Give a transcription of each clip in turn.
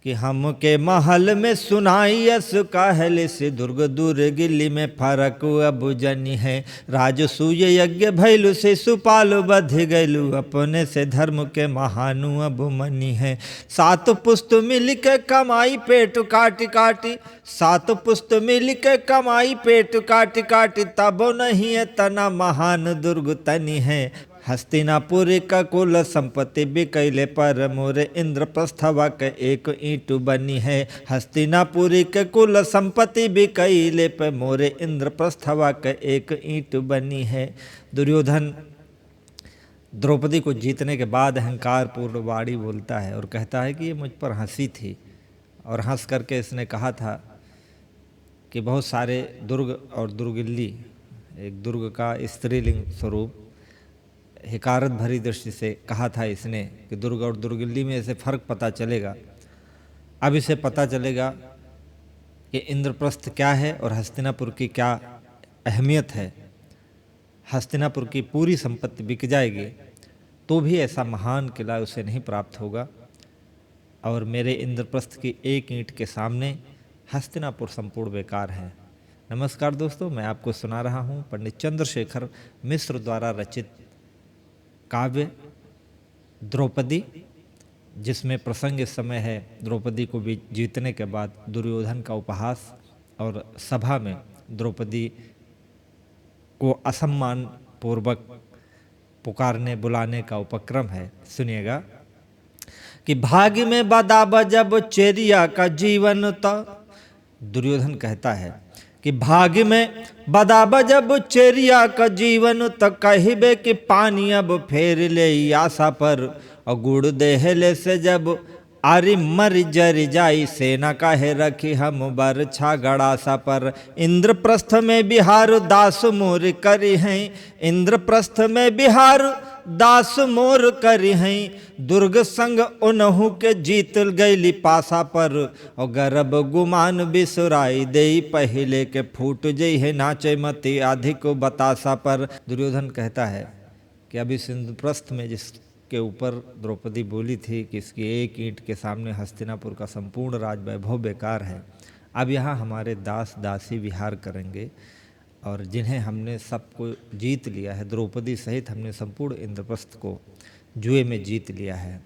कि हम के महल में सुनाई यस कहल से दुर्ग दुर्गिल्ली में फरक अब जनी है। राजसूय यज्ञ भैलु से सुपालु बध गैलु अपने से धर्म के महानु अब मनी है। सात पुस्त मिल के कमाई पेट काटी काटी, सात पुस्त मिल के कमाई पेट काटी काटी, तब नहीं है तना महान दुर्ग तनी है। हस्तिनापुर का कुल संपत्ति बिकैले पर मोरे इंद्रप्रस्थवा के एक ईंट बनी है। हस्तिनापुर के कुल संपत्ति बिकैले पर मोरे इंद्रप्रस्थवा के एक ईंट बनी है। दुर्योधन द्रौपदी को जीतने के बाद अहंकार पूर्ण वाणी बोलता है और कहता है कि ये मुझ पर हंसी थी, और हंस करके इसने कहा था कि बहुत सारे दुर्ग और दुर्गिल्ली, एक दुर्ग का स्त्रीलिंग स्वरूप हिकारत भरी दृष्टि से कहा था इसने कि दुर्ग और दुर्गिल्ली में ऐसे फर्क पता चलेगा। अब इसे पता चलेगा कि इंद्रप्रस्थ क्या है और हस्तिनापुर की क्या अहमियत है। हस्तिनापुर की पूरी संपत्ति बिक जाएगी तो भी ऐसा महान किला उसे नहीं प्राप्त होगा, और मेरे इंद्रप्रस्थ की एक ईंट के सामने हस्तिनापुर संपूर्ण बेकार है। नमस्कार दोस्तों, मैं आपको सुना रहा हूँ पंडित चंद्रशेखर मिश्र द्वारा रचित काव्य द्रौपदी, जिसमें प्रसंग इस समय है द्रौपदी को भी जीतने के बाद दुर्योधन का उपहास और सभा में द्रौपदी को असम्मान पूर्वक पुकारने बुलाने का उपक्रम है। सुनिएगा कि भाग्य में बदाब जब चेरिया का जीवन था। दुर्योधन कहता है कि भाग्य में बदाब जब चेरिया का जीवन त कहिबे कि पानी अब फेर ले आशा पर, और गुड़ देहले से जब आरी मर जर जाई सेना काहे रखी हम बरछा गड़ासा पर। इंद्रप्रस्थ में बिहार दास मोर करी हैं, इंद्रप्रस्थ में बिहार दास मोर करी हैं, दुर्ग संग उनहु के जीत गैली पासा पर, और गर्भ गुमान बिसुराई दे पहले के फूट जई है नाचे मती अधिक बतासा पर। दुर्योधन कहता है कि अभी इंद्रप्रस्थ में जिसके ऊपर द्रौपदी बोली थी कि इसकी एक ईंट के सामने हस्तिनापुर का संपूर्ण राज वैभव बेकार है, अब यहाँ हमारे दास दासी विहार करेंगे, और जिन्हें हमने सबको जीत लिया है, द्रौपदी सहित हमने संपूर्ण इंद्रप्रस्थ को जुए में जीत लिया है।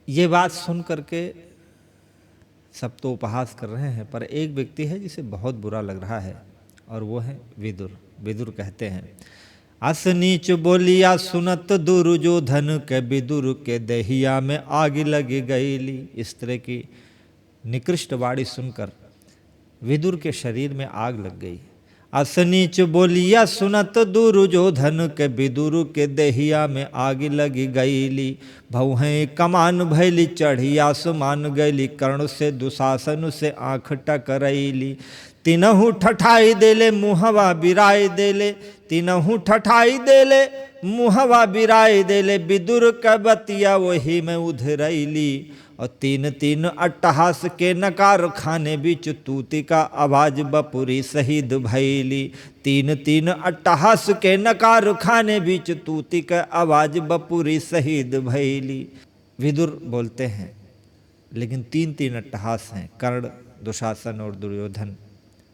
ये बात सुन करके सब तो उपहास कर रहे हैं, पर एक व्यक्ति है जिसे बहुत बुरा लग रहा है, और वो है विदुर। विदुर कहते हैं, अस नीच बोलिया सुनत दुर्योधन के, विदुर के दहिया में आग लगी गईली। इस तरह की निकृष्ट वाणी सुनकर विदुर के शरीर में आग लग गई। असनीच बोलिया सुनत दुर्योधन के, विदुर के दहिया में आग लगी गईली। भौहें कमान भैली चढ़ी आसमान गैली, कर्ण से दुशासन से आँख टकरैली। तीनहु ठठाई देले मुहवा बिराय देले, तीनहु ठठाई देले मुहवा बिराय देले, विदुर का बतिया वही में उधरैली। और तीन तीन अट्टहास के नकार खाने बीच तूती का आवाज बपुरी शहीद भैली। तीन तीन अट्टहास के नकार खाने बीच तूती का आवाज बपुरी शहीद भैली। विदुर बोलते हैं, लेकिन तीन तीन अट्टहास हैं, कर्ण, दुशासन और दुर्योधन।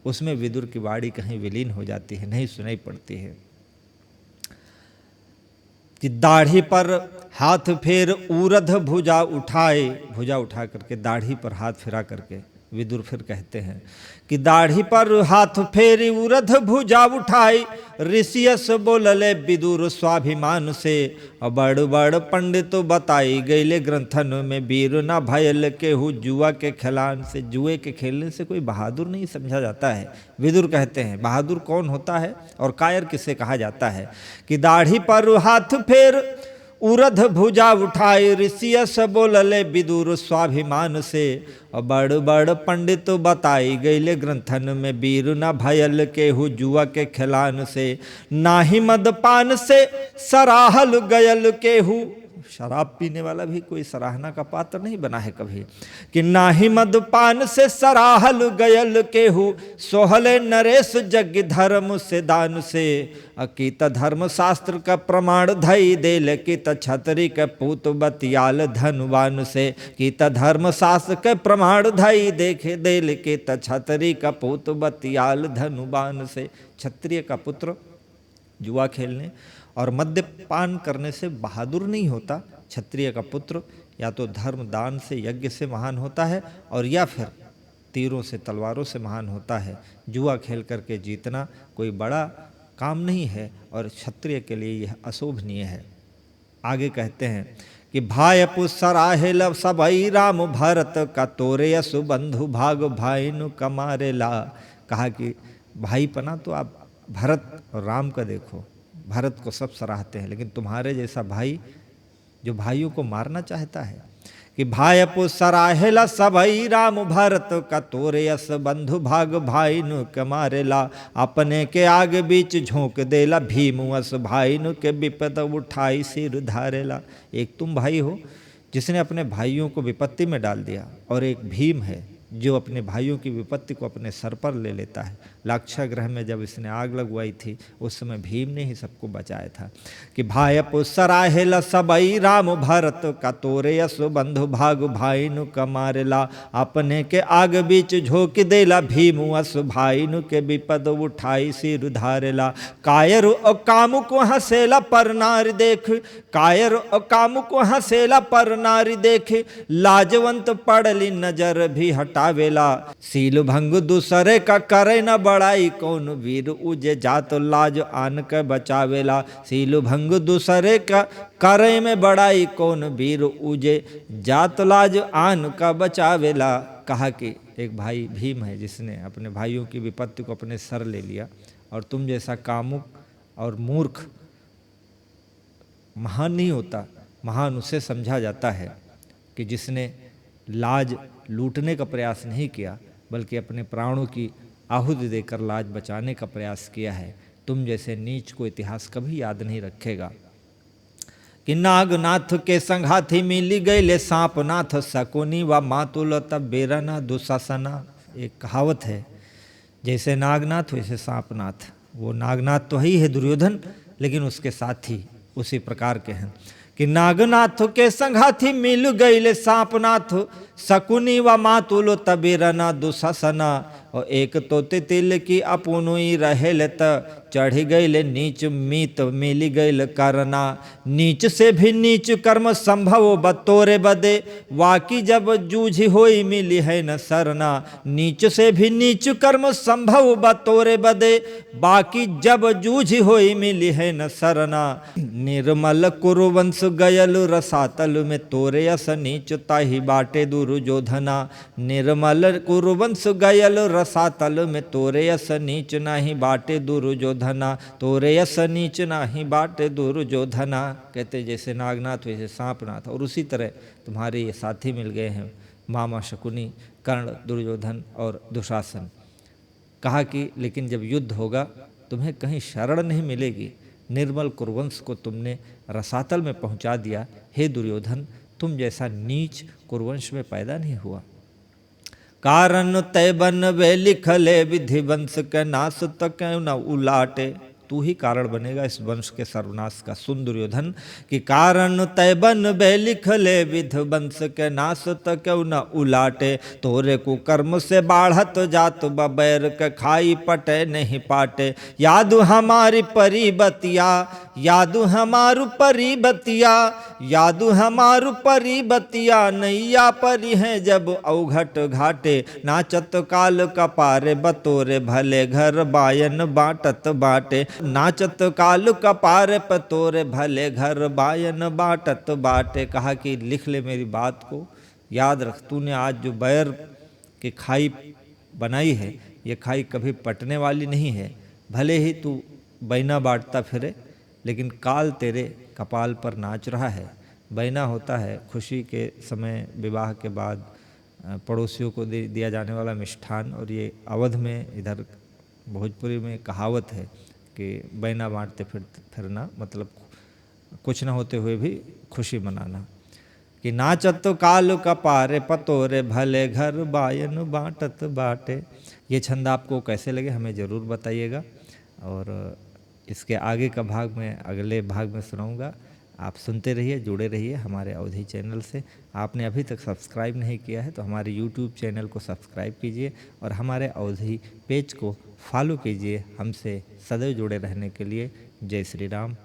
उसमें विदुर की वाणी कहीं विलीन हो जाती है, नहीं सुनाई पड़ती है। कि दाढ़ी पर हाथ फेर उरध भुजा उठाए, भुजा उठा करके दाढ़ी पर हाथ फिरा करके विदुर फिर कहते हैं कि दाढ़ी पर हाथ फेरी उरध भुजा उठाई। ऋषियस बोलले विदुर स्वाभिमान से, और बड़ बड़ पंडित बताई गईले ग्रंथन में, वीर न भयल केहू जुआ के खिलान से। जुए के खेलने से कोई बहादुर नहीं समझा जाता है। विदुर कहते हैं बहादुर कौन होता है और कायर किसे कहा जाता है। कि दाढ़ी पर हाथ फेर उरध भुजा उठाई, ऋषियस बोलले विदुर स्वाभिमान से, और बड़ बड़ पंडित बताई गईले ग्रंथन में, वीर न भयल केहू जुआ के खिलान से। नाही मदपान से सराहल गयल केहू, शराब पीने वाला भी कोई सराहना का पात्र नहीं बना है कभी। कि नाही मदपान से सराहल गयल केहू, सोहले नरेश जग धर्म से दान से। अकीत धर्म शास्त्र का प्रमाण धई देल, कित छतरी के पूत बतियाल धनवान से। कित धर्म शास्त्र के प्रमाण धई देखे देल, कित छतरी का पूत बतियाल धनुबान से। क्षत्रिय का पुत्र जुआ खेलने और मद्यपान करने से बहादुर नहीं होता। क्षत्रिय का पुत्र या तो धर्म दान से यज्ञ से महान होता है और या फिर तीरों से तलवारों से महान होता है। जुआ खेल करके जीतना कोई बड़ा काम नहीं है और क्षत्रिय के लिए यह अशोभनीय है। आगे कहते हैं कि भाय पुसराहे लब सबई राम भरत का तोरे यसु बंधु भाग भाई नु कमारे ला। कहा कि भाईपना तो आप भरत और राम का देखो, भरत को सब सराहते हैं, लेकिन तुम्हारे जैसा भाई जो भाइयों को मारना चाहता है। कि भाई पुसराहेला सबई राम भरत का तोरे यस बंधु भाग भाई नु के मारेला। अपने के आगे बीच झोंक देला भीमुअस भाई नु के विपद उठाई सिर धारेला। एक तुम भाई हो जिसने अपने भाइयों को विपत्ति में डाल दिया, और एक भीम है जो अपने भाइयों की विपत्ति को अपने सर पर ले लेता है। लाक्षागृह में जब इसने आग लगवाई थी उस समय भीम ने ही सबको बचाया था। कि भाई पुसराहेला सबई राम भरत का तोरे यसु बंधु भाग भाई नु कमारेला। अपने के आग बीच झोंक देला भीमु असु भाई नु के विपद उठाई सिर धारेला। कायर और कामु को हंसेला पर नारी देख, कायर और कामु को हंसेला पर नारी देख। लाजवंत पड़ली नजर भी हटावेला। सील भंग दूसरे का करे न बड़ाई, कौन वीर उजे जात लाज आन के बचावेला। सील भंग दूसरे का करे में बड़ाई, कौन वीर उजे जात लाज आन का बचावेला। कहा कि एक भाई भीम है जिसने अपने भाइयों की विपत्ति को अपने सर ले लिया, और तुम जैसा कामुक और मूर्ख महान नहीं होता। महान उसे समझा जाता है कि जिसने लाज लूटने का प्रयास नहीं किया, बल्कि अपने प्राणों की आहुति देकर लाज बचाने का प्रयास किया है। तुम जैसे नीच को इतिहास कभी याद नहीं रखेगा। कि नागनाथ के संघाथी मिली गईले सांपनाथ, शकुनी व मातुल तब बेरना दुशासना। एक कहावत है, जैसे नागनाथ वैसे सांपनाथ। वो नागनाथ तो ही है दुर्योधन, लेकिन उसके साथी उसी प्रकार के हैं। कि नागनाथ के संघाथी मिल गईले सांपनाथ, शकुनी व मातुल तबेरना दुशासना। और एक तो तितिल की अपुनुई रहेल त, चढ़ गईले नीच मीत मिली गईल करना। नीच से भी नीच कर्म संभव बतोरे बदे, वाकी जब जूझ होई मिली है न सरना। नीच से भी नीच कर्म संभव बतोरे बदे, बाकी जब जूझ होई मिली है न सरना। निर्मल कुरुवंश गयल रसातल में, तोरे यस नीच ताही बाटे दुर्योधना। निर्मल कुरुवंश गयल रसातल में, तोरे यस नीच नाही बाटे दुर्योधना। तोरे यस नीच नाही बाटे दुर्योधना। कहते जैसे नागनाथ वैसे सांपनाथ, और उसी तरह तुम्हारे ये साथी मिल गए हैं, मामा शकुनी, कर्ण, दुर्योधन और दुशासन। कहा कि लेकिन जब युद्ध होगा तुम्हें कहीं शरण नहीं मिलेगी। निर्मल कुरुवंश को तुमने रसातल में पहुंचा दिया। हे दुर्योधन, तुम जैसा नीच कुरुवंश में पैदा नहीं हुआ। कारण तय बन वे लिखले विधि वंश के नाश तक न उलाटे। तू ही कारण बनेगा इस वंश के सर्वनाश का। सुन दुर्योधन, कि कारण तय बन वे लिखले विधि वंश के नाश तक न उलाटे। तोरे को कर्म से बाढ़त जात बैर के खाई पटे नहीं पाटे। यादु हमारी परिबतिया, यादु हमारू परिबतिया, यादु हमारू परिबतिया। नैया परी है जब अवघट घाटे, नाचत काल कपारे बतोरे भले घर बायन बाटत बाटे। नाचत काल कपारे पतोरे भले घर बायन बाटत बाटे। कहा कि लिख ले मेरी बात को, याद रख। तूने आज जो बैर की खाई बनाई है, ये खाई कभी पटने वाली नहीं है। भले ही तू बैना बांटता फिरे, लेकिन काल तेरे कपाल पर नाच रहा है। बैना होता है खुशी के समय, विवाह के बाद पड़ोसियों को दिया जाने वाला मिष्ठान। और ये अवध में, इधर भोजपुरी में कहावत है कि बैना बांटते फिरना, मतलब कुछ न होते हुए भी खुशी मनाना। कि नाचत काल कपारे पतोरे भले घर बायन बाटत बाटे। ये छंद आपको कैसे लगे हमें ज़रूर बताइएगा, और इसके आगे का भाग मैं अगले भाग में सुनाऊंगा। आप सुनते रहिए, जुड़े रहिए हमारे अवधि चैनल से। आपने अभी तक सब्सक्राइब नहीं किया है तो हमारे यूट्यूब चैनल को सब्सक्राइब कीजिए और हमारे अवधि पेज को फॉलो कीजिए। हमसे सदैव जुड़े रहने के लिए जय श्री राम।